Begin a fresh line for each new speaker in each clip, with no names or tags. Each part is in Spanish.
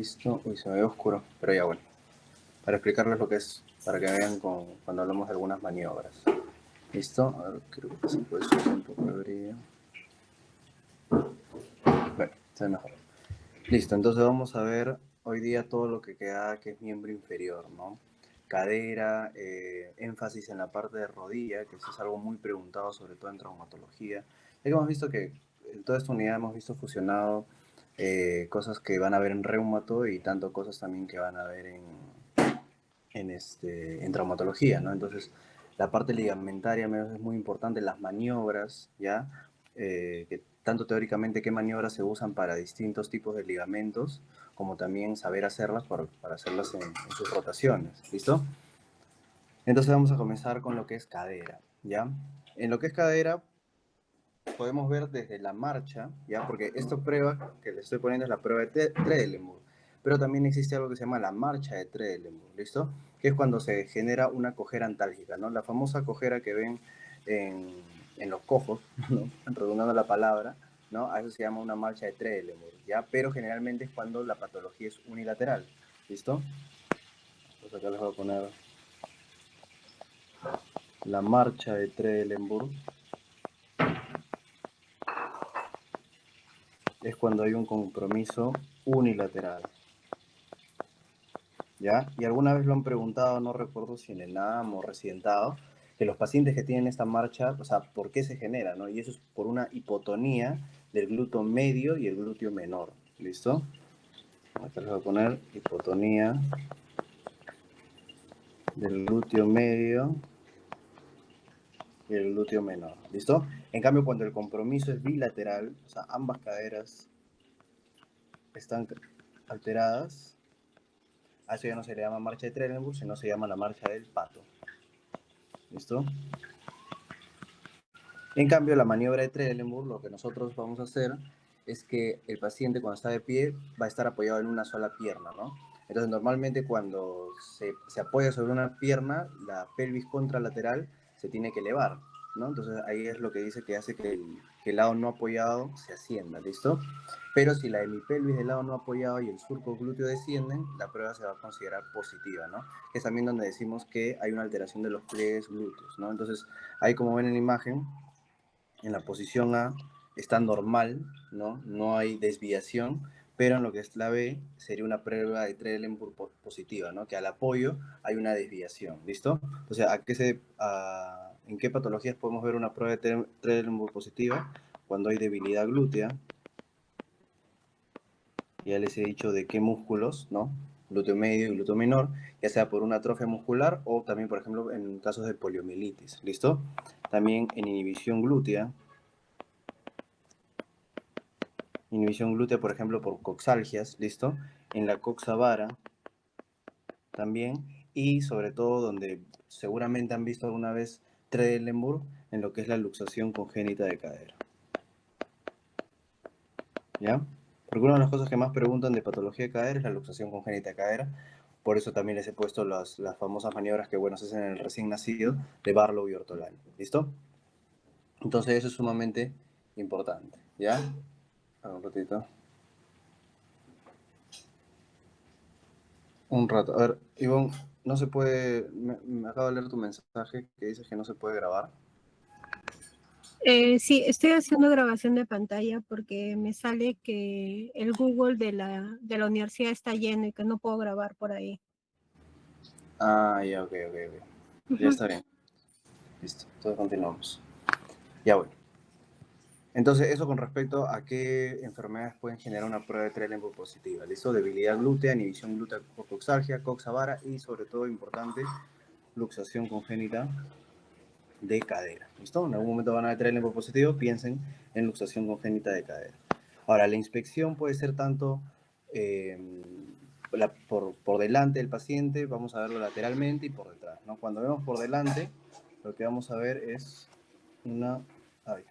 Listo. Uy, se me ve oscuro, pero ya bueno. Para explicarles lo que es, para que vean cuando hablamos de algunas maniobras. Listo. A ver, creo que se puede subir un poco de brillo. Bueno, se ve mejor. Listo, entonces vamos a ver hoy día todo lo que queda, que es miembro inferior, ¿no? Cadera, énfasis en la parte de rodilla, que eso es algo muy preguntado, sobre todo en traumatología. Ya que hemos visto que en toda esta unidad hemos visto fusionado cosas que van a ver en reumato y tanto cosas también que van a ver en traumatología, ¿no? Entonces, la parte ligamentaria es muy importante, las maniobras, ¿ya? Que tanto teóricamente qué maniobras se usan para distintos tipos de ligamentos, como también saber hacerlas para hacerlas en sus rotaciones, ¿listo? Entonces vamos a comenzar con lo que es cadera, ¿ya? En lo que es cadera podemos ver desde la marcha, ¿ya? Porque esta prueba que le estoy poniendo es la prueba de Trendelenburg, pero también existe algo que se llama la marcha de Trendelenburg, ¿listo? Que es cuando se genera una cojera antálgica, ¿no? La famosa cojera que ven en los cojos, ¿no? Redundando la palabra, ¿no? A eso se llama una marcha de Trendelenburg, ¿ya? Pero generalmente es cuando la patología es unilateral, ¿listo? Pues acá les voy a poner la marcha de Trendelenburg. Es cuando hay un compromiso unilateral, ¿ya? Y alguna vez lo han preguntado, no recuerdo si en el NAM o residentado, que los pacientes que tienen esta marcha, o sea, ¿por qué se genera, no? Y eso es por una hipotonía del glúteo medio y el glúteo menor, ¿listo? Acá les voy a poner hipotonía del glúteo medio y el glúteo menor, ¿listo? En cambio, cuando el compromiso es bilateral, o sea, ambas caderas están alteradas, a eso ya no se le llama marcha de Trendelenburg, sino se llama la marcha del pato, ¿listo? En cambio, la maniobra de Trendelenburg, lo que nosotros vamos a hacer es que el paciente cuando está de pie va a estar apoyado en una sola pierna, ¿no? Entonces, normalmente cuando se apoya sobre una pierna, la pelvis contralateral se tiene que elevar, ¿no? Entonces, ahí es lo que dice que hace que el lado no apoyado se ascienda, ¿listo? Pero si la hemipelvis del lado no apoyado y el surco glúteo descienden, la prueba se va a considerar positiva, ¿no? Que es también donde decimos que hay una alteración de los pliegues glúteos, ¿no? Entonces, ahí como ven en la imagen, en la posición A está normal, ¿no? No hay desviación, pero en lo que es la B sería una prueba de Trendelenburg positiva, ¿no? Que al apoyo hay una desviación, ¿listo? O sea, ¿en qué patologías podemos ver una prueba de Trendelenburg positiva? Cuando hay debilidad glútea, ya les he dicho de qué músculos, ¿no? Glúteo medio y glúteo menor, ya sea por una atrofia muscular o también, por ejemplo, en casos de poliomielitis, ¿listo? También en inhibición glútea, por ejemplo, por coxalgias, ¿listo? En la coxa vara también, y sobre todo donde seguramente han visto alguna vez Trendelenburg, en lo que es la luxación congénita de cadera, ¿ya? Porque una de las cosas que más preguntan de patología de cadera es la luxación congénita de cadera, por eso también les he puesto las famosas maniobras que, bueno, se hacen en el recién nacido de Barlow y Ortolani, ¿listo? Entonces eso es sumamente importante, ¿ya? Un ratito. Un rato. A ver, Ivonne, no se puede. Me acabo de leer tu mensaje que dices que no se puede grabar.
Sí, estoy haciendo grabación de pantalla porque me sale que el Google de la universidad está lleno y que no puedo grabar por ahí.
Ah, ya, ok, ok, ok. Ya
Ujú.
está bien. Listo. Entonces continuamos. Ya, bueno. Entonces, eso con respecto a qué enfermedades pueden generar una prueba de Trendelenburg positiva. ¿Listo? Debilidad glútea, inhibición glútea por coxalgia, coxa vara y, sobre todo, importante, luxación congénita de cadera. ¿Listo? En algún momento van a ver Trendelenburg positivo, piensen en luxación congénita de cadera. Ahora, la inspección puede ser tanto eh, por delante del paciente, vamos a verlo lateralmente y por detrás, ¿no? Cuando vemos por delante, lo que vamos a ver es una... Ay,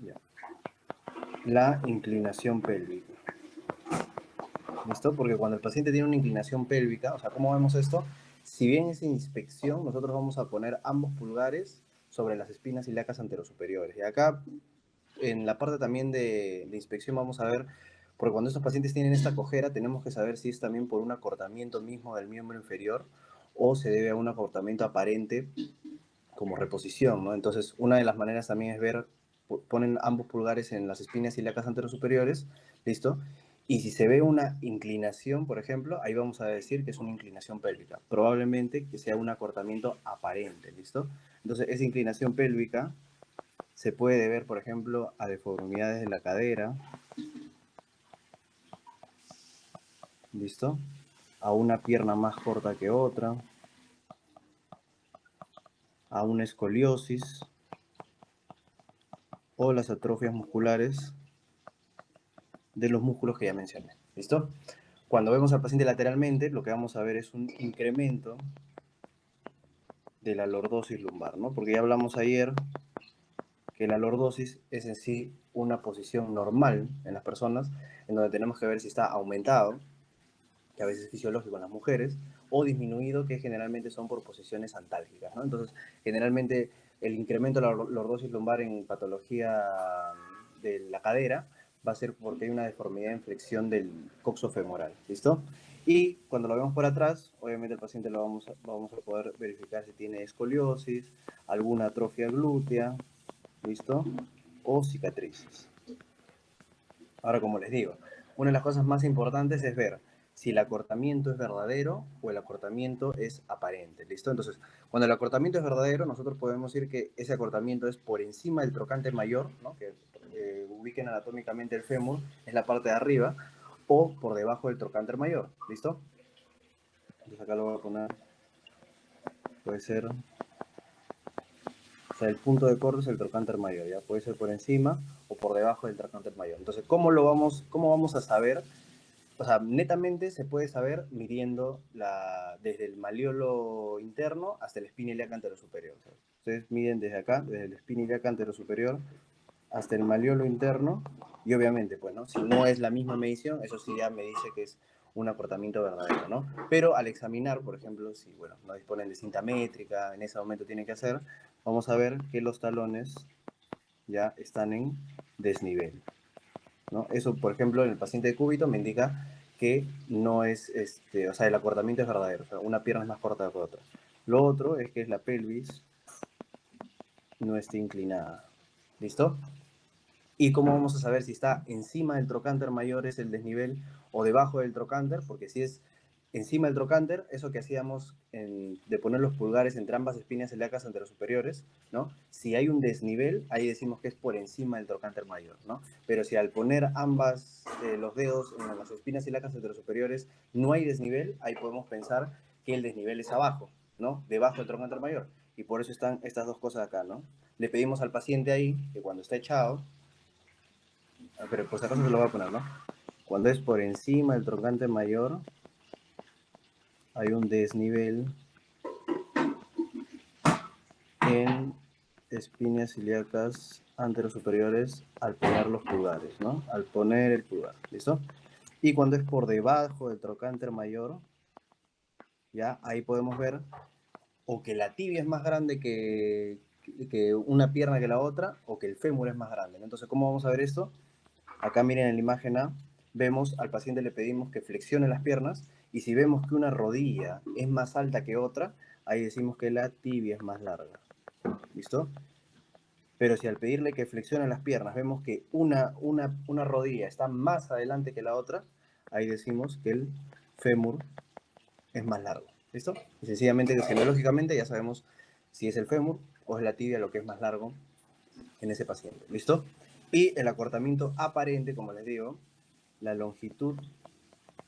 ya, la inclinación pélvica. ¿Listo? Porque cuando el paciente tiene una inclinación pélvica, o sea, ¿cómo vemos esto? Si bien es inspección, nosotros vamos a poner ambos pulgares sobre las espinas ilíacas anterosuperiores. Y acá, en la parte también de inspección, vamos a ver Porque cuando estos pacientes tienen esta cojera, tenemos que saber si es también por un acortamiento mismo del miembro inferior o se debe a un acortamiento aparente como reposición, ¿no? Entonces, una de las maneras también es ver, ponen ambos pulgares en las espinas ilíacas anterosuperiores, ¿listo? Y si se ve una inclinación, por ejemplo, ahí vamos a decir que es una inclinación pélvica. Probablemente que sea un acortamiento aparente, ¿listo? Entonces, esa inclinación pélvica se puede deber, por ejemplo, a deformidades de la cadera, ¿listo? A una pierna más corta que otra, a una escoliosis o las atrofias musculares de los músculos que ya mencioné. ¿Listo? Cuando vemos al paciente lateralmente, lo que vamos a ver es un incremento de la lordosis lumbar, ¿no? Porque ya hablamos ayer que la lordosis es en sí una posición normal en las personas, en donde tenemos que ver si está aumentado, que a veces es fisiológico en las mujeres, o disminuido, que generalmente son por posiciones antálgicas, ¿no? Entonces, generalmente el incremento de la lordosis lumbar en patología de la cadera va a ser porque hay una deformidad en flexión del coxo femoral, ¿listo? Y cuando lo vemos por atrás, obviamente el paciente lo vamos a poder verificar si tiene escoliosis, alguna atrofia glútea, ¿listo? O cicatrices. Ahora, como les digo, una de las cosas más importantes es ver si el acortamiento es verdadero o el acortamiento es aparente, ¿listo? Entonces, cuando el acortamiento es verdadero, nosotros podemos decir que ese acortamiento es por encima del trocánter mayor, ¿no? Que ubiquen anatómicamente el fémur, es la parte de arriba, o por debajo del trocánter mayor, ¿listo? Entonces acá lo voy a poner, puede ser, o sea, el punto de corte es el trocánter mayor, ya puede ser por encima o por debajo del trocánter mayor. Entonces, cómo vamos a saber? O sea, netamente se puede saber midiendo desde el maleolo interno hasta el espina ilíaca anterosuperior. O sea, ustedes miden desde acá, desde el espina ilíaca anterosuperior hasta el maleolo interno, y obviamente, pues, ¿no? Si no es la misma medición, eso sí ya me dice que es un acortamiento verdadero, ¿no? Pero al examinar, por ejemplo, si, bueno, no disponen de cinta métrica, en ese momento tienen que hacer, vamos a ver que los talones ya están en desnivel, ¿no? Eso, por ejemplo, en el paciente de cúbito me indica que no es, o sea, el acortamiento es verdadero, o sea, una pierna es más corta que otra. Lo otro es que la pelvis no esté inclinada. ¿Listo? ¿Y cómo vamos a saber si está encima del trocánter mayor es el desnivel o debajo del trocánter? Porque si es encima del trocánter, eso que hacíamos de poner los pulgares entre ambas espinas ilíacas anterosuperiores, ¿no? Si hay un desnivel, ahí decimos que es por encima del trocánter mayor, ¿no? Pero si al poner los dedos en las espinas ilíacas anterosuperiores no hay desnivel, ahí podemos pensar que el desnivel es abajo, ¿no? Debajo del trocánter mayor. Y por eso están estas dos cosas acá, ¿no? Le pedimos al paciente ahí que cuando está echado, pero por si acaso se lo voy a poner, ¿no? Cuando es por encima del trocánter mayor, hay un desnivel en espinas ilíacas anterosuperiores al poner los pulgares, ¿no? Al poner el pulgar, ¿listo? Y cuando es por debajo del trocánter mayor, ya ahí podemos ver o que la tibia es más grande que una pierna que la otra, o que el fémur es más grande, ¿no? Entonces, ¿cómo vamos a ver esto? Acá miren en la imagen A, vemos al paciente le pedimos que flexione las piernas, y si vemos que una rodilla es más alta que otra, ahí decimos que la tibia es más larga. ¿Listo? Pero si al pedirle que flexione las piernas vemos que una rodilla está más adelante que la otra, ahí decimos que el fémur es más largo. ¿Listo? Y sencillamente, genealógicamente, ya sabemos si es el fémur o es la tibia lo que es más largo en ese paciente. ¿Listo? Y el acortamiento aparente, como les digo, la longitud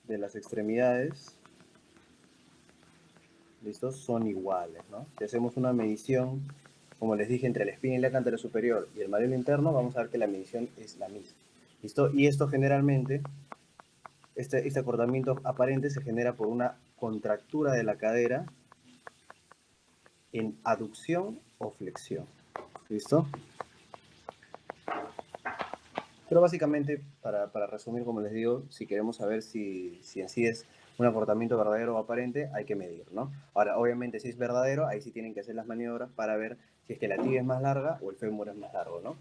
de las extremidades, ¿listo? Son iguales, ¿no? Si hacemos una medición, como les dije, entre la espina ilíaca anterior superior y el maleolo interno, vamos a ver que la medición es la misma, ¿listo? Y esto generalmente, este acortamiento aparente se genera por una contractura de la cadera en aducción o flexión, ¿listo? Pero básicamente, para resumir, como les digo, si queremos saber si así es un acortamiento verdadero o aparente, hay que medir, ¿no? Ahora, obviamente, si es verdadero, ahí sí tienen que hacer las maniobras para ver si es que la tibia es más larga o el fémur es más largo, ¿no?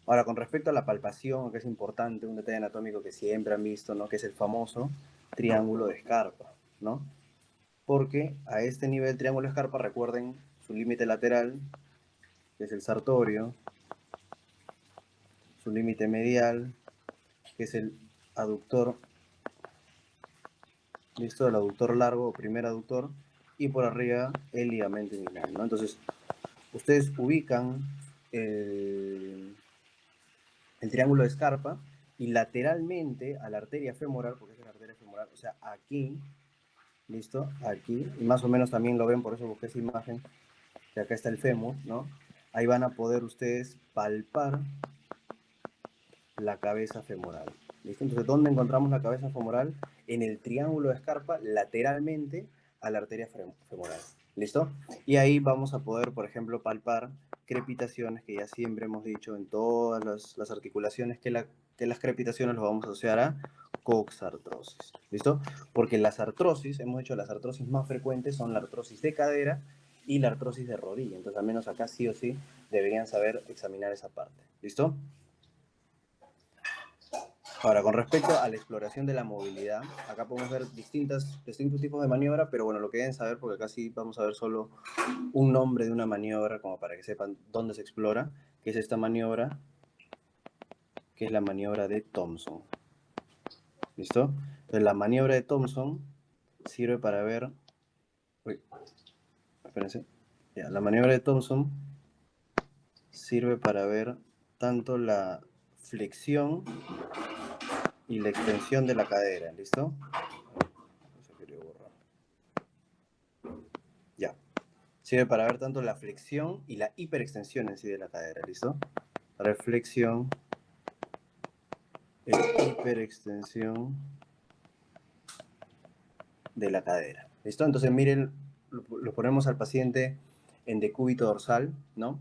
Ahora, con respecto a la palpación, que es importante, un detalle anatómico que siempre han visto, ¿no? Que es el famoso triángulo de Scarpa, ¿no? Porque a este nivel triángulo de Scarpa, recuerden su límite lateral, que es el sartorio, su límite medial, que es el aductor, ¿listo? El aductor largo o primer aductor, y por arriba el ligamento inguinal, ¿no? Entonces, ustedes ubican el triángulo de Scarpa y lateralmente a la arteria femoral, porque es la arteria femoral, o sea, aquí, ¿listo? Aquí, y más o menos también lo ven, por eso busqué esa imagen, que acá está el fémur, ¿no? Ahí van a poder ustedes palpar la cabeza femoral, ¿listo? Entonces, ¿dónde encontramos la cabeza femoral? En el triángulo de Scarpa, lateralmente a la arteria femoral, ¿listo? Y ahí vamos a poder, por ejemplo, palpar crepitaciones, que ya siempre hemos dicho en todas las articulaciones, que las crepitaciones lo vamos a asociar a coxartrosis, ¿listo? Porque las artrosis, hemos dicho, las artrosis más frecuentes son la artrosis de cadera y la artrosis de rodilla. Entonces, al menos acá sí o sí deberían saber examinar esa parte, ¿listo? Ahora, con respecto a la exploración de la movilidad, acá podemos ver distintos tipos de maniobra, pero bueno, lo que deben saber, porque acá sí vamos a ver solo un nombre de una maniobra, como para que sepan dónde se explora, que es esta maniobra, que es la maniobra de Thompson. ¿Listo? Entonces, la maniobra de Thompson sirve para ver... Uy, espérense. Ya, la maniobra de Thompson sirve para ver tanto la flexión y la extensión de la cadera, ¿listo? Se quería borrar. Ya. Sirve para ver tanto la flexión y la hiperextensión en sí de la cadera, ¿listo? Reflexión e hiperextensión de la cadera, ¿listo? Entonces miren, lo ponemos al paciente en decúbito dorsal, ¿no?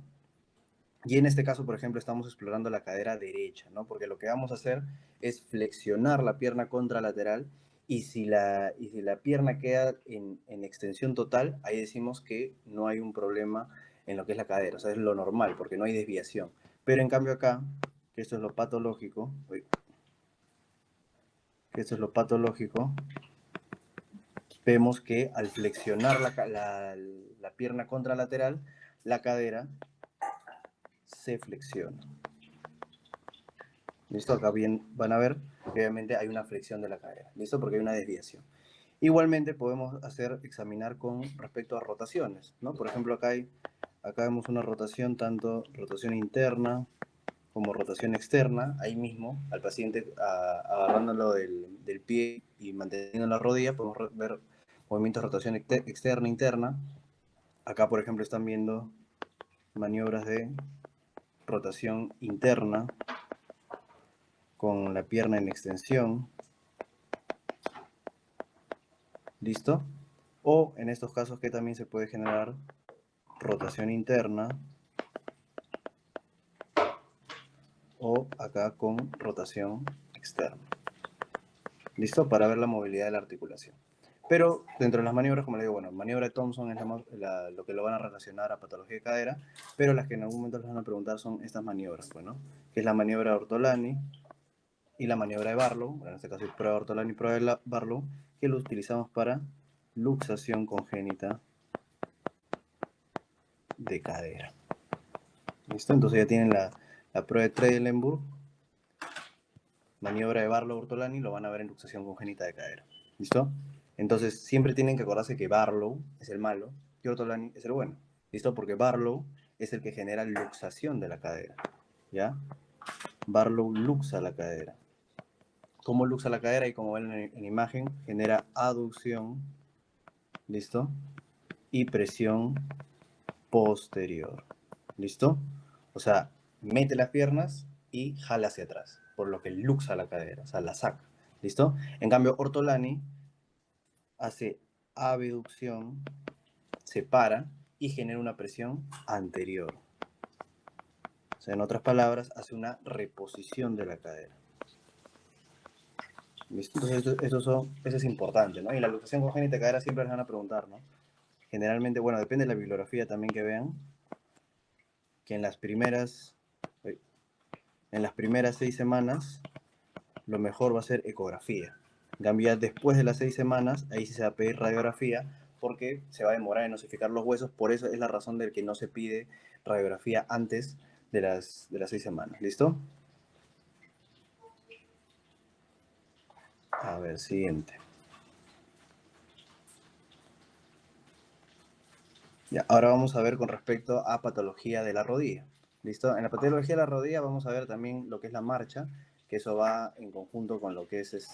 Y en este caso, por ejemplo, estamos explorando la cadera derecha, ¿no? Porque lo que vamos a hacer es flexionar la pierna contralateral y si la pierna queda en extensión total, ahí decimos que no hay un problema en lo que es la cadera, o sea, es lo normal, porque no hay desviación. Pero en cambio acá, que esto es lo patológico, vemos que al flexionar la pierna contralateral, la cadera se flexiona. ¿Listo? Acá bien van a ver que obviamente hay una flexión de la cadera. ¿Listo? Porque hay una desviación. Igualmente podemos examinar con respecto a rotaciones, ¿no? Por ejemplo, acá vemos una rotación, tanto rotación interna como rotación externa, ahí mismo, al paciente agarrándolo del pie y manteniendo la rodilla, podemos ver movimientos de rotación externa, interna. Acá, por ejemplo, están viendo maniobras de rotación interna con la pierna en extensión. ¿Listo? O en estos casos que también se puede generar rotación interna o acá con rotación externa. ¿Listo? Para ver la movilidad de la articulación. Pero dentro de las maniobras, como les digo, bueno, maniobra de Thompson es lo que lo van a relacionar a patología de cadera, pero las que en algún momento les van a preguntar son estas maniobras, bueno, que es la maniobra de Ortolani y la maniobra de Barlow, bueno, en este caso es prueba de Ortolani y prueba de Barlow, que lo utilizamos para luxación congénita de cadera. ¿Listo? Entonces ya tienen la prueba de Trendelenburg, maniobra de Barlow Ortolani, lo van a ver en luxación congénita de cadera. ¿Listo? Entonces siempre tienen que acordarse que Barlow es el malo y Ortolani es el bueno. ¿Listo? Porque Barlow es el que genera luxación de la cadera. ¿Ya? Barlow luxa la cadera. ¿Cómo luxa la cadera? Y como ven en imagen, genera aducción, ¿listo? Y presión posterior, ¿listo? O sea, mete las piernas y jala hacia atrás, por lo que luxa la cadera, o sea, la saca, ¿listo? En cambio, Ortolani hace abducción, separa y genera una presión anterior. O sea, en otras palabras, hace una reposición de la cadera. ¿Listo? Entonces, eso es importante, ¿no? Y la luxación congénita de cadera siempre les van a preguntar, ¿no? Generalmente, bueno, depende de la bibliografía también que vean, que en las primeras en las primeras 6 semanas, lo mejor va a ser ecografía. En cambio, ya después de las 6 semanas, ahí sí se va a pedir radiografía, porque se va a demorar en osificar los huesos. Por eso es la razón de que no se pide radiografía antes de las 6 semanas. ¿Listo? A ver, siguiente. Ya, ahora vamos a ver con respecto a patología de la rodilla. ¿Listo? En la patología de la rodilla vamos a ver también lo que es la marcha, que eso va en conjunto con lo que es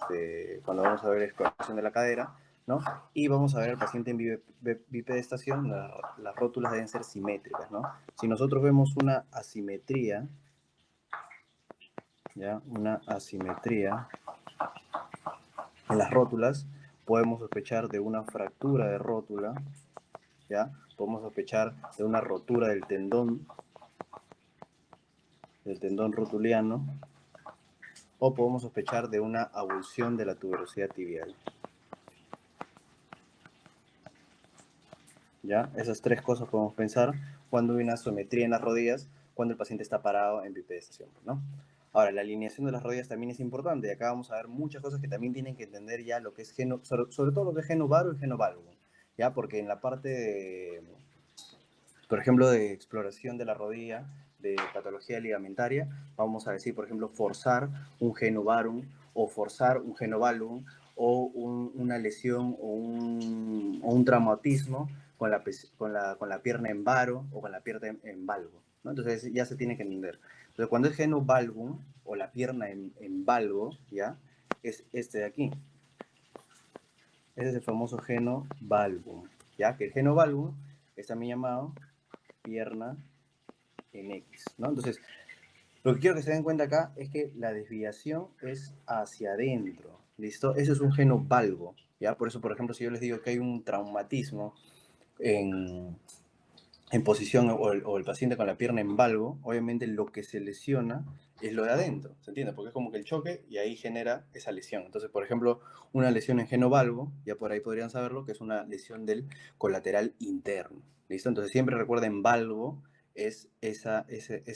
cuando vamos a ver exploración de la cadera, ¿no? Y vamos a ver al paciente en bipedestación, las rótulas deben ser simétricas, ¿no? Si nosotros vemos una asimetría, ¿ya? Una asimetría en las rótulas, podemos sospechar de una fractura de rótula, ¿ya? Podemos sospechar de una rotura del tendón rotuliano, o podemos sospechar de una avulsión de la tuberosidad tibial. ¿Ya? Esas tres cosas podemos pensar cuando hay una asometría en las rodillas, cuando el paciente está parado en bipedestación, ¿no? Ahora, la alineación de las rodillas también es importante, y acá vamos a ver muchas cosas que también tienen que entender ya lo que es sobre todo lo que es genovaro y genovalgo, ¿ya? Porque en la parte de, por ejemplo, de exploración de la rodilla, de patología ligamentaria, vamos a decir, por ejemplo, forzar un genovarum o forzar un genovalgum o una lesión o un traumatismo con la pierna en varo o con la pierna en valgo, ¿no? Entonces ya se tiene que entender. Entonces cuando es genovalgum o la pierna en valgo, ¿ya? Es este de aquí. Ese es el famoso genovalgum, ¿ya? Que el genovalgum es también llamado pierna en X, ¿no? Entonces, lo que quiero que se den cuenta acá es que la desviación es hacia adentro, ¿listo? Ese es un genovalgo, ¿ya? Por eso, por ejemplo, si yo les digo que hay un traumatismo en, en posición o el paciente con la pierna en valgo, obviamente lo que se lesiona es lo de adentro, ¿se entiende? Porque es como que el choque y ahí genera esa lesión. Entonces, por ejemplo, una lesión en genovalgo, ya por ahí podrían saberlo, que es una lesión del colateral interno, ¿listo? Entonces, siempre recuerden valgo es esa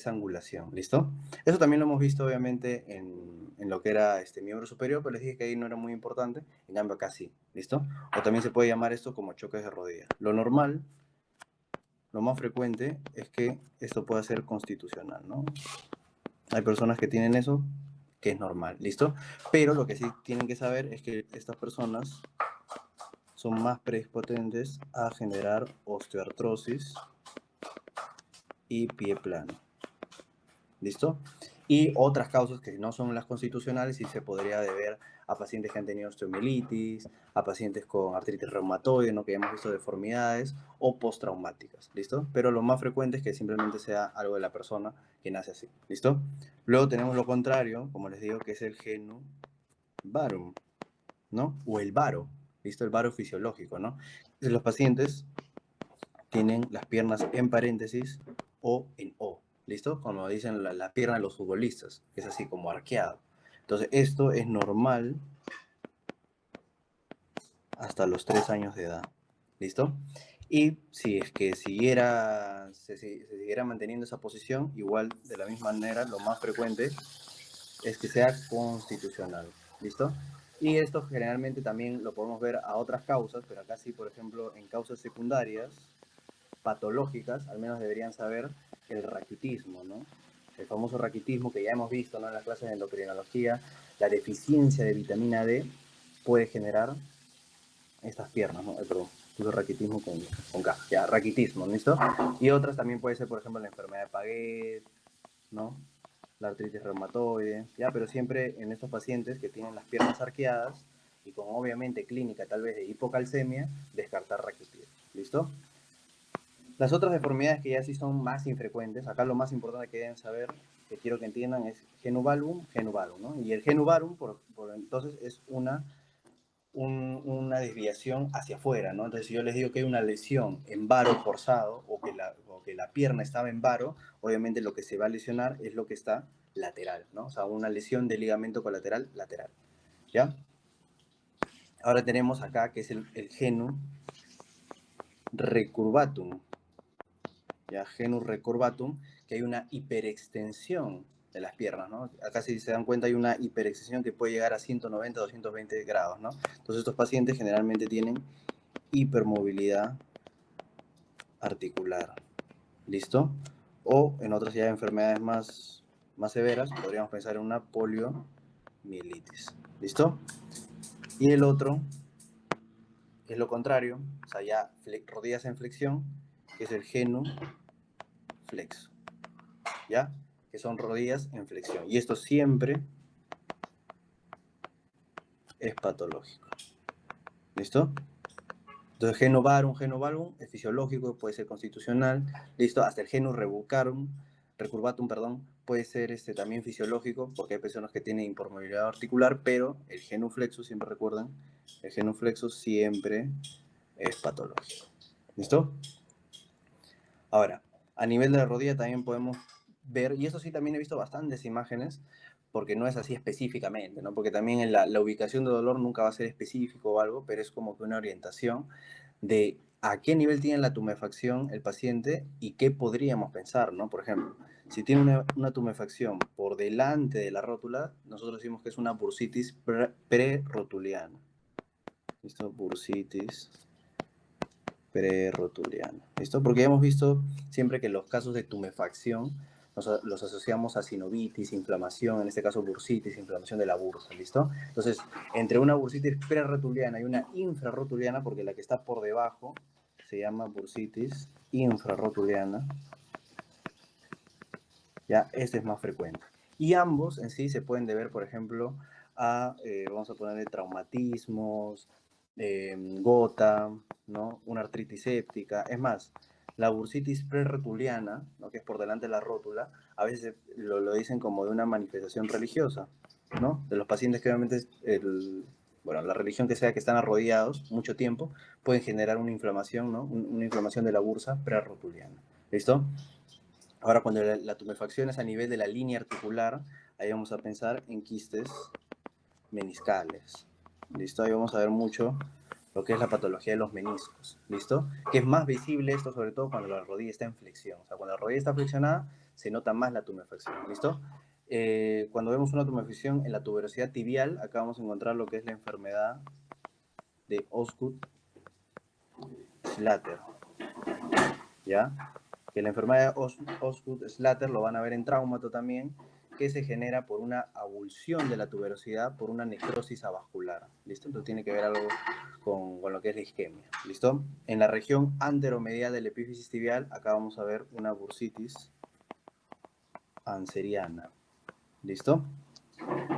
angulación, ¿listo? Eso también lo hemos visto, obviamente, en lo que era miembro superior, pero les dije que ahí no era muy importante, en cambio acá sí, ¿listo? O también se puede llamar esto como choques de rodilla. Lo normal, lo más frecuente es que esto pueda ser constitucional, ¿no? Hay personas que tienen eso, que es normal, ¿listo? Pero lo que sí tienen que saber es que estas personas son más predispotentes a generar osteoartrosis y pie plano, ¿listo? Y otras causas que no son las constitucionales y se podría deber a pacientes que han tenido osteomielitis, a pacientes con artritis reumatoide, ¿no? Que hemos visto deformidades, o postraumáticas, ¿listo? Pero lo más frecuente es que simplemente sea algo de la persona que nace así, ¿listo? Luego tenemos lo contrario, como les digo, que es el genovarum, ¿no? O el varo, ¿listo? El varo fisiológico, ¿no? Entonces, los pacientes tienen las piernas en paréntesis o en O, ¿listo? Como dicen la pierna de los futbolistas, que es así como arqueado. Entonces, esto es normal hasta los 3 años de edad, ¿listo? Y si es que se siguiera manteniendo esa posición, igual de la misma manera, lo más frecuente es que sea constitucional, ¿listo? Y esto generalmente también lo podemos ver a otras causas, pero acá sí, por ejemplo, en causas secundarias, patológicas, al menos deberían saber el raquitismo, ¿no? El famoso raquitismo que ya hemos visto, ¿no? En las clases de endocrinología, la deficiencia de vitamina D puede generar estas piernas, ¿no? Perdón, puse raquitismo con K, ya, raquitismo, ¿listo? Y otras también puede ser, por ejemplo, la enfermedad de Paget, ¿no? La artritis reumatoide, ya, pero siempre en estos pacientes que tienen las piernas arqueadas y con obviamente clínica tal vez de hipocalcemia, descartar raquitismo, ¿listo? Las otras deformidades que ya sí son más infrecuentes, acá lo más importante que deben saber, que quiero que entiendan, es genovalgum, ¿no? Y el genovalgum, por entonces, es una desviación hacia afuera, ¿no? Entonces, si yo les digo que hay una lesión en varo forzado o que la pierna estaba en varo, obviamente lo que se va a lesionar es lo que está lateral, ¿no? O sea, una lesión de ligamento colateral lateral, ¿ya? Ahora tenemos acá que es el genu recurvatum, ya genus recurvatum, que hay una hiperextensión de las piernas, ¿no? Acá si se dan cuenta hay una hiperextensión que puede llegar a 190, 220 grados, ¿no? Entonces estos pacientes generalmente tienen hipermovilidad articular, ¿listo? O en otras ya enfermedades más severas, podríamos pensar en una poliomielitis, ¿listo? Y el otro es lo contrario, o sea, ya rodillas en flexión, que es el genuflexo, ¿ya? Que son rodillas en flexión. Y esto siempre es patológico, ¿listo? Entonces, genovarum, genovalvum es fisiológico, puede ser constitucional, listo, hasta el genus recurvatum, perdón, puede ser también fisiológico, porque hay personas que tienen hipermovilidad articular, pero el genuflexo, siempre recuerden, el genuflexo siempre es patológico, ¿listo? Ahora, a nivel de la rodilla también podemos ver, y eso sí también he visto bastantes imágenes, porque no es así específicamente, ¿no? Porque también en la ubicación de dolor nunca va a ser específico o algo, pero es como que una orientación de a qué nivel tiene la tumefacción el paciente y qué podríamos pensar, ¿no? Por ejemplo, si tiene una tumefacción por delante de la rótula, nosotros decimos que es una bursitis prerotuliana. ¿Listo? Bursitis prerotuliana. ¿Listo? Porque ya hemos visto siempre que los casos de tumefacción los asociamos a sinovitis, inflamación, en este caso bursitis, inflamación de la bursa, ¿listo? Entonces, entre una bursitis prerotuliana y una infrarrotuliana, porque la que está por debajo se llama bursitis infrarrotuliana, ya, este es más frecuente. Y ambos en sí se pueden deber, por ejemplo, a, vamos a ponerle traumatismos, gota, ¿no? Una artritis séptica. Es más, la bursitis prerotuliana, ¿no? Que es por delante de la rótula, a veces lo dicen como de una manifestación religiosa, ¿no? De los pacientes que obviamente, bueno, la religión que sea que están arrodillados mucho tiempo, pueden generar una inflamación, ¿no? Una inflamación de la bursa prerotuliana. ¿Listo? Ahora, cuando la tumefacción es a nivel de la línea articular, ahí vamos a pensar en quistes meniscales. ¿Listo? Ahí vamos a ver mucho lo que es la patología de los meniscos. ¿Listo? Que es más visible esto, sobre todo cuando la rodilla está en flexión. O sea, cuando la rodilla está flexionada, se nota más la tumefacción. ¿Listo? Cuando vemos una tumefacción en la tuberosidad tibial, acá vamos a encontrar lo que es la enfermedad de Osgood-Schlatter. ¿Ya? Que la enfermedad de Osgood-Schlatter lo van a ver en traumato también, que se genera por una avulsión de la tuberosidad por una necrosis avascular. ¿Listo? Entonces tiene que ver algo con lo que es la isquemia. ¿Listo? En la región anteromedial del epífisis tibial, acá vamos a ver una bursitis anseriana. ¿Listo?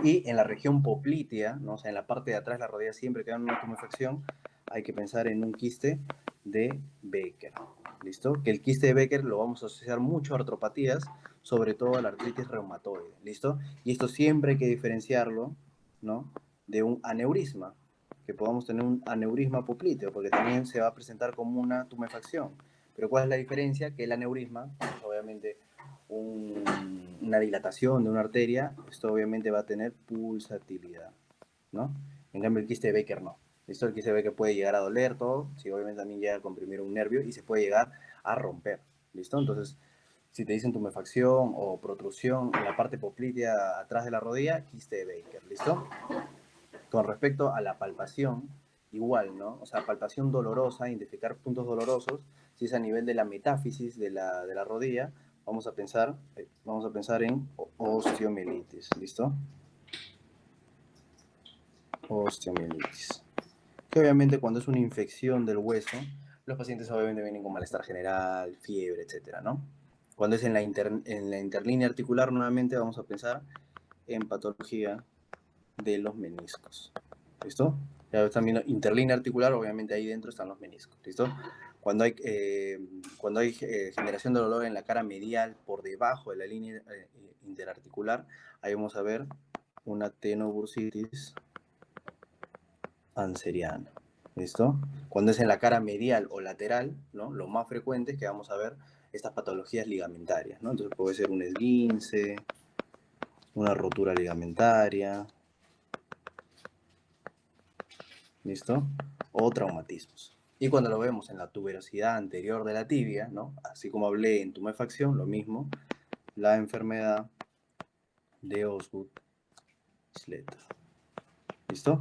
Y en la región poplitea, ¿no? O sea, en la parte de atrás de la rodilla siempre que hay una tumefacción, hay que pensar en un quiste de Becker. ¿Listo? Que el quiste de Becker lo vamos a asociar mucho a artropatías, sobre todo a la artritis reumatoide. ¿Listo? Y esto siempre hay que diferenciarlo, ¿no? De un aneurisma, que podamos tener un aneurisma popliteo, porque también se va a presentar como una tumefacción. Pero ¿cuál es la diferencia? Que el aneurisma, pues, obviamente, una dilatación de una arteria, esto obviamente va a tener pulsatilidad, ¿no? En cambio el quiste de Becker no. Esto el quiste de Becker puede llegar a doler todo, sí, obviamente también llega a comprimir un nervio y se puede llegar a romper, ¿listo? Entonces, si te dicen tumefacción o protrusión en la parte poplitea atrás de la rodilla, quiste de Becker, ¿listo? Con respecto a la palpación, igual, ¿no? O sea, palpación dolorosa, identificar puntos dolorosos, si es a nivel de la metáfisis de la rodilla, vamos a pensar en osteomielitis, ¿listo? Osteomielitis. Que obviamente cuando es una infección del hueso, los pacientes obviamente vienen con malestar general, fiebre, etcétera, ¿no? Cuando es en la interlínea articular, nuevamente vamos a pensar en patología de los meniscos. ¿Listo? Ya están viendo interlínea articular, obviamente ahí dentro están los meniscos. ¿Listo? Cuando hay generación de dolor en la cara medial por debajo de la línea interarticular, ahí vamos a ver una tenobursitis anseriana. ¿Listo? Cuando es en la cara medial o lateral, ¿no? Lo más frecuente es que vamos a ver estas patologías ligamentarias, ¿no? Entonces puede ser un esguince, una rotura ligamentaria, ¿listo? O traumatismos. Y cuando lo vemos en la tuberosidad anterior de la tibia, ¿no? Así como hablé en tumefacción, lo mismo, la enfermedad de Osgood Schlatter. ¿Listo?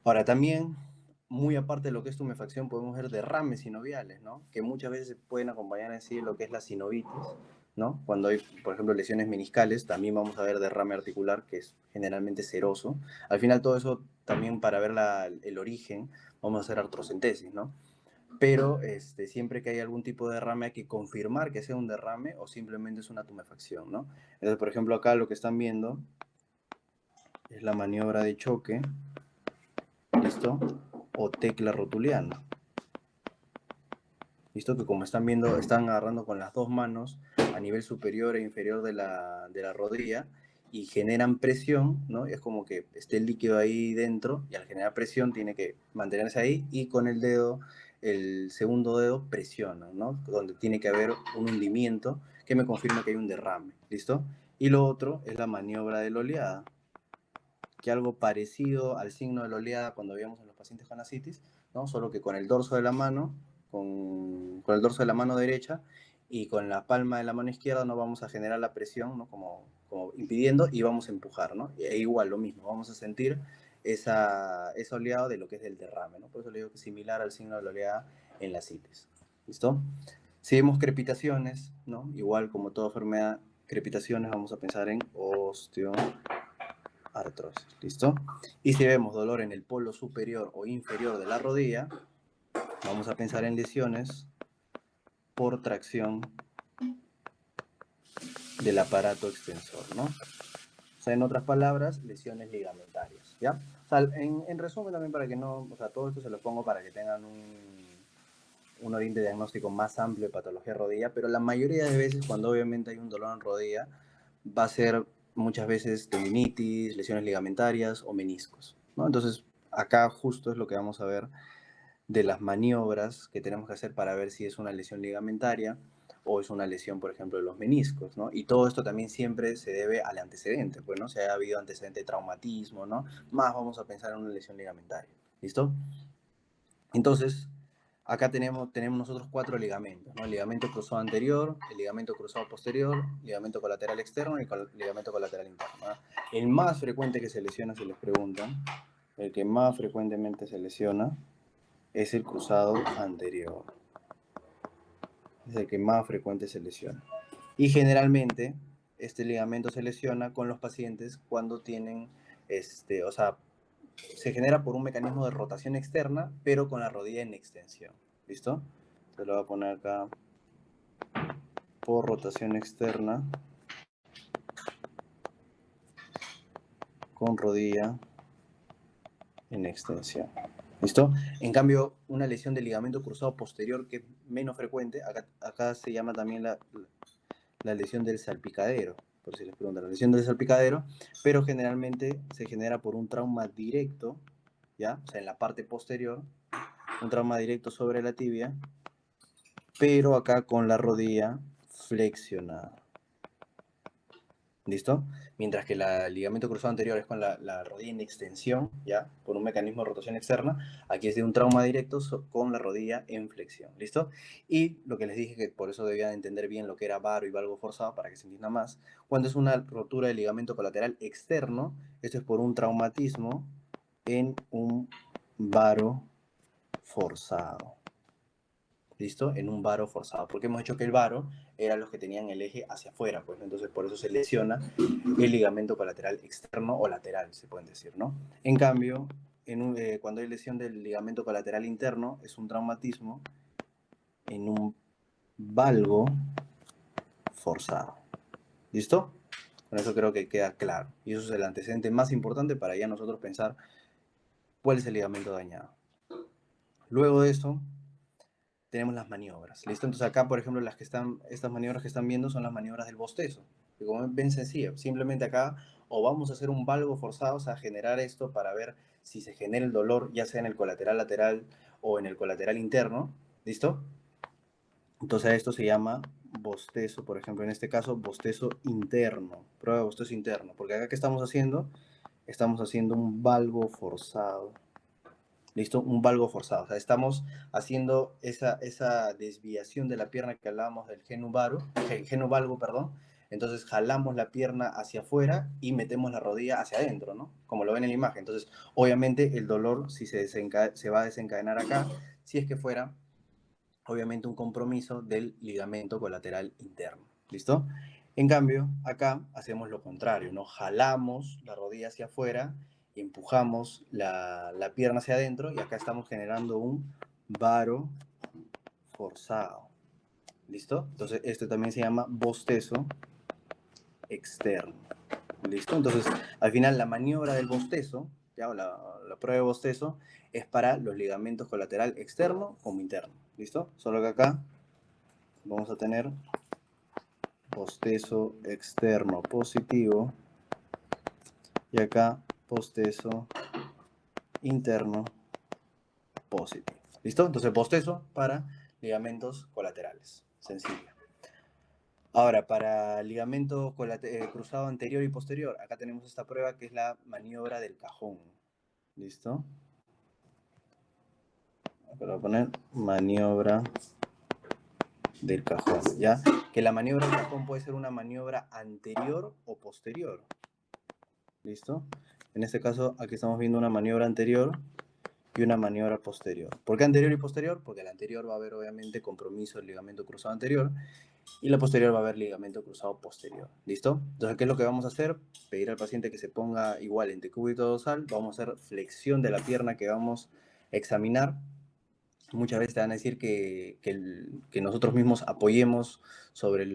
Ahora también, muy aparte de lo que es tumefacción, podemos ver derrames sinoviales, ¿no? Que muchas veces se pueden acompañar en sí lo que es la sinovitis, ¿no? Cuando hay, por ejemplo, lesiones meniscales, también vamos a ver derrame articular, que es generalmente seroso. Al final todo eso también para ver el origen, vamos a hacer artrocentesis, ¿no? Pero siempre que hay algún tipo de derrame hay que confirmar que sea un derrame o simplemente es una tumefacción, ¿no? Entonces, por ejemplo, acá lo que están viendo es la maniobra de choque, ¿listo? O tecla rotuliana. ¿Listo? Que como están viendo, están agarrando con las dos manos a nivel superior e inferior de la rodilla y generan presión, ¿no? Es como que esté el líquido ahí dentro y al generar presión tiene que mantenerse ahí y con el dedo, el segundo dedo, presiona, ¿no? Donde tiene que haber un hundimiento que me confirma que hay un derrame, ¿listo? Y lo otro es la maniobra de la oleada, que algo parecido al signo de la oleada cuando veíamos en los pacientes con ascitis, ¿no? Solo que con el dorso de la mano, con el dorso de la mano derecha y con la palma de la mano izquierda no vamos a generar la presión, ¿no? Como impidiendo y vamos a empujar, ¿no? E igual lo mismo, vamos a sentir esa oleada de lo que es el derrame, ¿no? Por eso le digo que es similar al signo de la oleada en la ascitis. ¿Listo? Si vemos crepitaciones, ¿no? Igual como toda enfermedad, crepitaciones, vamos a pensar en osteoartrosis, ¿listo? Y si vemos dolor en el polo superior o inferior de la rodilla, vamos a pensar en lesiones por tracción del aparato extensor, ¿no? O sea, en otras palabras, lesiones ligamentarias, ¿ya? O sea, en resumen también para que no, o sea, todo esto se lo pongo para que tengan un oriente diagnóstico más amplio de patología de rodilla, pero la mayoría de veces cuando obviamente hay un dolor en rodilla, va a ser muchas veces tendinitis, lesiones ligamentarias o meniscos, ¿no? Entonces, acá justo es lo que vamos a ver de las maniobras que tenemos que hacer para ver si es una lesión ligamentaria o es una lesión, por ejemplo, de los meniscos, ¿no? Y todo esto también siempre se debe al antecedente, pues, ¿no? Si ha habido antecedente de traumatismo, ¿no? Más vamos a pensar en una lesión ligamentaria, ¿listo? Entonces, acá tenemos nosotros 4 ligamentos, ¿no? El ligamento cruzado anterior, el ligamento cruzado posterior, ligamento colateral externo y ligamento colateral interno, ¿no? El más frecuente que se lesiona, si les preguntan, el que más frecuentemente se lesiona es el cruzado anterior. Es el que más frecuente se lesiona. Y generalmente este ligamento se lesiona con los pacientes cuando tienen, o sea, se genera por un mecanismo de rotación externa, pero con la rodilla en extensión. ¿Listo? Se lo voy a poner acá por rotación externa con rodilla en extensión. ¿Listo? En cambio, una lesión del ligamento cruzado posterior, que es menos frecuente, acá se llama también la lesión del salpicadero, por si les preguntan, la lesión del salpicadero, pero generalmente se genera por un trauma directo, ¿ya? O sea, en la parte posterior, un trauma directo sobre la tibia, pero acá con la rodilla flexionada. ¿Listo? Mientras que el ligamento cruzado anterior es con la rodilla en extensión, ¿ya? Por un mecanismo de rotación externa. Aquí es de un trauma directo con la rodilla en flexión. ¿Listo? Y lo que les dije, que por eso debían entender bien lo que era varo y valgo forzado, para que se entienda más. Cuando es una rotura del ligamento colateral externo, esto es por un traumatismo en un varo forzado. ¿Listo? En un varo forzado, porque hemos dicho que el varo eran los que tenían el eje hacia afuera, pues, entonces por eso se lesiona el ligamento colateral externo o lateral, se pueden decir, ¿no? En cambio, cuando hay lesión del ligamento colateral interno, es un traumatismo en un valgo forzado. ¿Listo? Con eso creo que queda claro. Y eso es el antecedente más importante para ya nosotros pensar cuál es el ligamento dañado. Luego de eso, tenemos las maniobras, ¿listo? Entonces acá, por ejemplo, estas maniobras que están viendo son las maniobras del bostezo, que como ven sencillo, simplemente acá o vamos a hacer un valgo forzado, o sea, generar esto para ver si se genera el dolor, ya sea en el colateral lateral o en el colateral interno, ¿listo? Entonces esto se llama bostezo, por ejemplo, en este caso, bostezo interno, prueba de bostezo interno, porque acá, ¿qué estamos haciendo? Estamos haciendo un valgo forzado. ¿Listo? Un valgo forzado. O sea, estamos haciendo esa desviación de la pierna que hablábamos del genu valgo, perdón. Entonces jalamos la pierna hacia afuera y metemos la rodilla hacia adentro, ¿no? Como lo ven en la imagen. Entonces, obviamente el dolor se va a desencadenar acá, si es que fuera, obviamente, un compromiso del ligamento colateral interno. ¿Listo? En cambio, acá hacemos lo contrario, ¿no? Jalamos la rodilla hacia afuera, empujamos la pierna hacia adentro y acá estamos generando un varo forzado. ¿Listo? Entonces, esto también se llama bostezo externo. ¿Listo? Entonces, al final, la maniobra del bostezo, ¿ya? O la prueba de bostezo, es para los ligamentos colateral externo como interno. ¿Listo? Solo que acá vamos a tener bostezo externo positivo y acá bostezo interno positivo. ¿Listo? Entonces, bostezo para ligamentos colaterales. Sencillo. Ahora, para ligamento cruzado anterior y posterior, acá tenemos esta prueba que es la maniobra del cajón. ¿Listo? Acá voy a poner maniobra del cajón, ¿ya? Que la maniobra del cajón puede ser una maniobra anterior o posterior. ¿Listo? En este caso, aquí estamos viendo una maniobra anterior y una maniobra posterior. ¿Por qué anterior y posterior? Porque la anterior va a haber, obviamente, compromiso del ligamento cruzado anterior y la posterior va a haber ligamento cruzado posterior. ¿Listo? Entonces, ¿qué es lo que vamos a hacer? Pedir al paciente que se ponga igual en decúbito dorsal. Vamos a hacer flexión de la pierna que vamos a examinar. Muchas veces te van a decir que nosotros mismos apoyemos sobre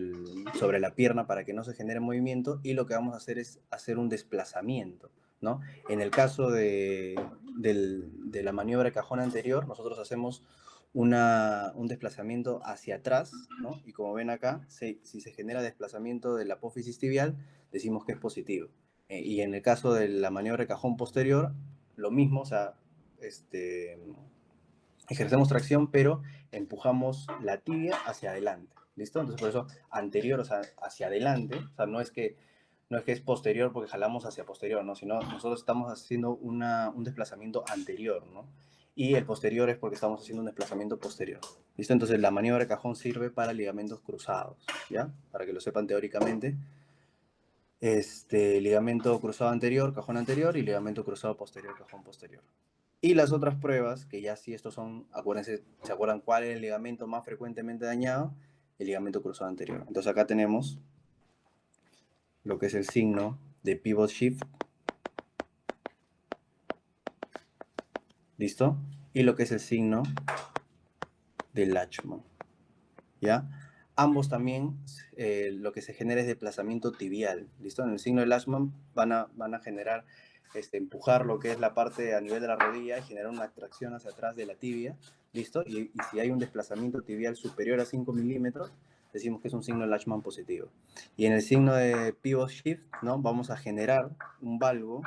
la pierna para que no se genere movimiento, y lo que vamos a hacer es hacer un desplazamiento, ¿no? En el caso de la maniobra de cajón anterior, nosotros hacemos un desplazamiento hacia atrás, ¿no? Y como ven acá, si se genera desplazamiento de la apófisis tibial, decimos que es positivo. Y en el caso de la maniobra de cajón posterior, lo mismo, o sea, ejercemos tracción, pero empujamos la tibia hacia adelante. ¿Listo? Entonces, por eso, anterior, o sea, hacia adelante, o sea, no es que es posterior porque jalamos hacia posterior, ¿no? Sino nosotros estamos haciendo un desplazamiento anterior, ¿no? Y el posterior es porque estamos haciendo un desplazamiento posterior. ¿Listo? Entonces, la maniobra de cajón sirve para ligamentos cruzados, ¿ya? Para que lo sepan teóricamente. Ligamento cruzado anterior, cajón anterior, y ligamento cruzado posterior, cajón posterior. Y las otras pruebas, que ya sí estos son, acuérdense, ¿se acuerdan cuál es el ligamento más frecuentemente dañado? El ligamento cruzado anterior. Entonces acá tenemos lo que es el signo de pivot shift. ¿Listo? Y lo que es el signo de Lachman. ¿Ya? Ambos también lo que se genera es desplazamiento tibial. ¿Listo? En el signo de Lachman van a generar, empujar lo que es la parte a nivel de la rodilla y generar una tracción hacia atrás de la tibia. ¿Listo? Y si hay un desplazamiento tibial superior a 5 milímetros, decimos que es un signo de Lachman positivo. Y en el signo de pivot shift, ¿no? Vamos a generar un valgo,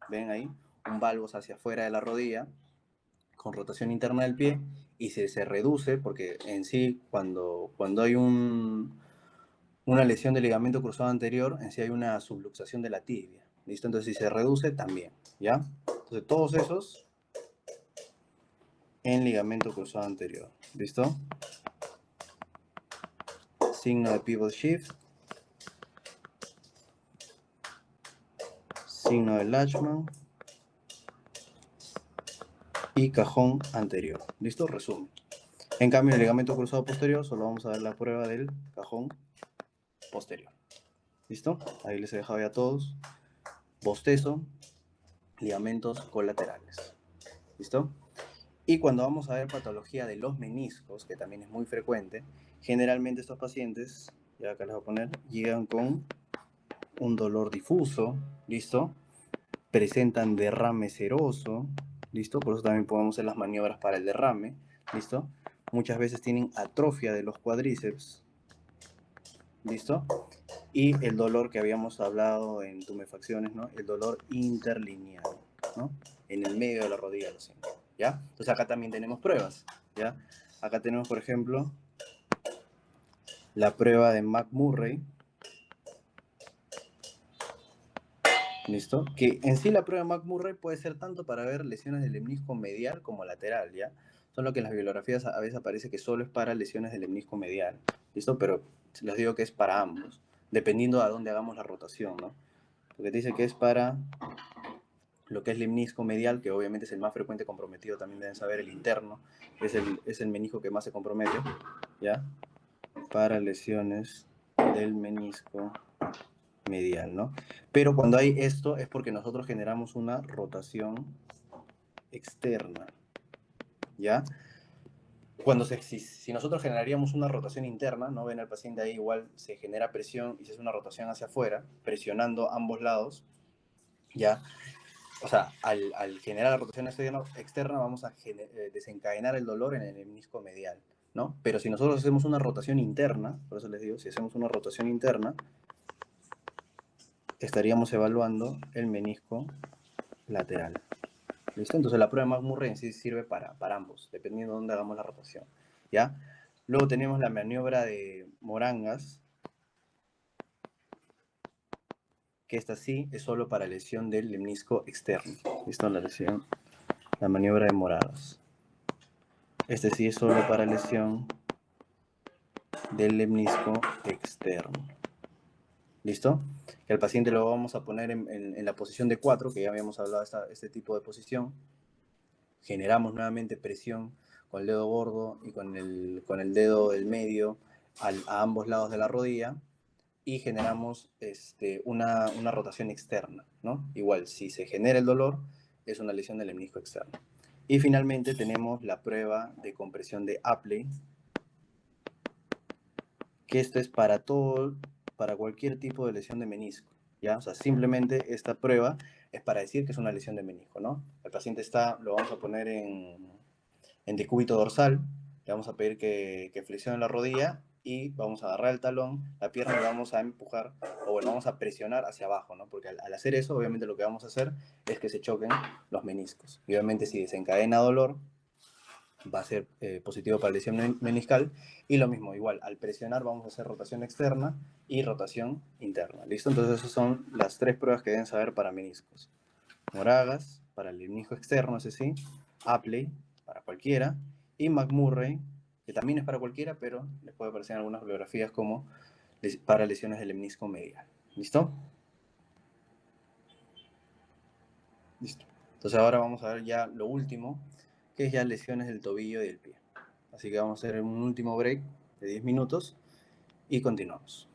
ven ahí, un valgo hacia afuera de la rodilla, con rotación interna del pie, y se reduce, porque en sí, cuando hay una lesión del ligamento cruzado anterior, en sí hay una subluxación de la tibia. ¿Listo? Entonces, si se reduce, también, ¿ya? Entonces, todos esos en ligamento cruzado anterior. ¿Listo? Signo de pivot shift. Signo de Lachman. Y cajón anterior. ¿Listo? Resumen. En cambio, en el ligamento cruzado posterior, solo vamos a ver la prueba del cajón posterior. ¿Listo? Ahí les he dejado ya a todos. Bostezo, ligamentos colaterales. ¿Listo? Y cuando vamos a ver patología de los meniscos, que también es muy frecuente, generalmente estos pacientes, ya acá les voy a poner, llegan con un dolor difuso, ¿listo? Presentan derrame seroso, ¿listo? Por eso también podemos hacer las maniobras para el derrame, ¿listo? Muchas veces tienen atrofia de los cuádriceps, ¿listo? Y el dolor que habíamos hablado en tumefacciones, ¿no? El dolor interlineal, ¿no? En el medio de la rodilla, lo siento, ¿ya? Entonces acá también tenemos pruebas, ¿ya? Acá tenemos, por ejemplo, la prueba de McMurray, ¿listo? Que en sí la prueba de McMurray puede ser tanto para ver lesiones del lemnisco medial como lateral, ¿ya? Solo que en las bibliografías a veces aparece que solo es para lesiones del lemnisco medial, ¿listo? Pero les digo que es para ambos, dependiendo a dónde hagamos la rotación, ¿no? Porque te dice que es para lo que es lemnisco medial, que obviamente es el más frecuente comprometido, también deben saber, el interno, es el menisco que más se compromete, ¿ya? Para lesiones del menisco medial, ¿no? Pero cuando hay esto es porque nosotros generamos una rotación externa, ¿ya? Si nosotros generaríamos una rotación interna, ¿no? Ven al paciente ahí, igual se genera presión y se hace una rotación hacia afuera, presionando ambos lados, ¿ya? O sea, al generar la rotación externa vamos a desencadenar el dolor en el menisco medial, ¿no? Pero si nosotros hacemos una rotación interna, por eso les digo, si hacemos una rotación interna, estaríamos evaluando el menisco lateral. ¿Listo? Entonces la prueba de McMurray en sí sirve para ambos, dependiendo de dónde hagamos la rotación, ¿ya? Luego tenemos la maniobra de Morangas, que esta sí es solo para lesión del lemnisco externo. ¿Listo? La maniobra de Moradas. Este sí es solo para lesión del lemnisco externo. ¿Listo? Que al paciente lo vamos a poner en la posición de 4, que ya habíamos hablado de este tipo de posición. Generamos nuevamente presión con el dedo gordo y con el dedo del medio a ambos lados de la rodilla y generamos una rotación externa, ¿no? Igual, si se genera el dolor, es una lesión del menisco externo. Y finalmente tenemos la prueba de compresión de Apley, que esto es para cualquier tipo de lesión de menisco, ¿ya? O sea, simplemente esta prueba es para decir que es una lesión de menisco, ¿no? El paciente lo vamos a poner en decúbito dorsal, le vamos a pedir que flexione la rodilla y vamos a agarrar el talón, la pierna y vamos a empujar, o bueno, vamos a presionar hacia abajo, ¿no? Porque al hacer eso, obviamente lo que vamos a hacer es que se choquen los meniscos. Y obviamente si desencadena dolor, va a ser positivo para lesión meniscal. Y lo mismo, igual, al presionar vamos a hacer rotación externa y rotación interna. ¿Listo? Entonces esas son las 3 pruebas que deben saber para meniscos. Moragas, para el menisco externo, ese sí. Apley, para cualquiera. Y McMurray, que también es para cualquiera, pero les puede aparecer en algunas bibliografías como para lesiones del menisco medial. ¿Listo? Listo. Entonces ahora vamos a ver ya lo último, que es ya lesiones del tobillo y del pie. Así que vamos a hacer un último break de 10 minutos y continuamos.